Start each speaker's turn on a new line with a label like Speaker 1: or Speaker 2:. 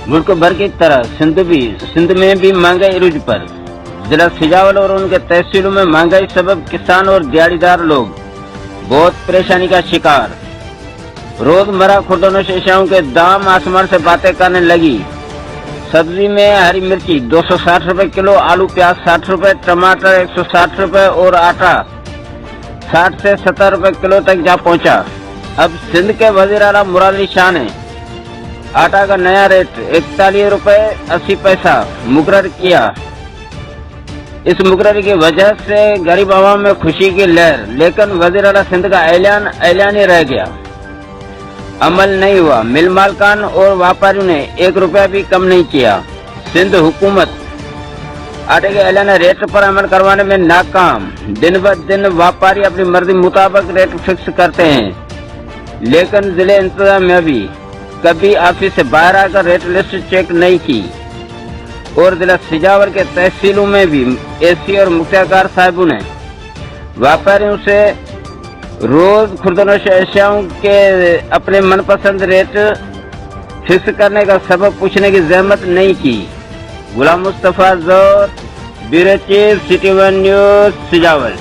Speaker 1: मुल्क भर की तरह सिंध में भी महंगाई अरूज पर। जिला सिजावल और उनके तहसीलों में महंगाई सबब किसान और दिहाड़ीदार लोग बहुत परेशानी का शिकार। रोजमर्रा खुर्दनोश अशियाओं के दाम आसमान से बातें करने लगी। सब्जी में हरी मिर्ची 260 रुपए किलो, आलू प्याज 60 रुपए, टमाटर 160 रुपए और आटा 60 से 70 रुपए किलो तक जा पहुंचा। अब सिंध के वजीर आला मुराद अली शाह ने आटा का नया रेट 41 रुपए 80 पैसा मुकर्रर किया। इस मुकर्ररी की वजह से गरीब आवाम में खुशी की लहर, लेकिन वजीर आला सिंध का ऐलान ही रह गया, अमल नहीं हुआ। मिल मालकान और व्यापारियों ने 1 रुपया भी कम नहीं किया। सिंध हुकूमत आटे के ऐलान रेट पर अमल करवाने में नाकाम। दिन ब दिन व्यापारी अपनी मर्जी मुताबिक रेट फिक्स करते हैं, लेकिन जिले इंतजामिया भी कभी ऑफिस से बाहर आकर रेट लिस्ट चेक नहीं की। और जिला सिजावर के तहसीलों में भी एसी और मुख्तार साहिबों ने व्यापारियों से रोज खुर्दनोश अशियाओं के अपने मनपसंद रेट फिक्स करने का सबब पूछने की जहमत नहीं की। Ghulam Mustafa Jauhar, bureau chief, city one news, सिजावर।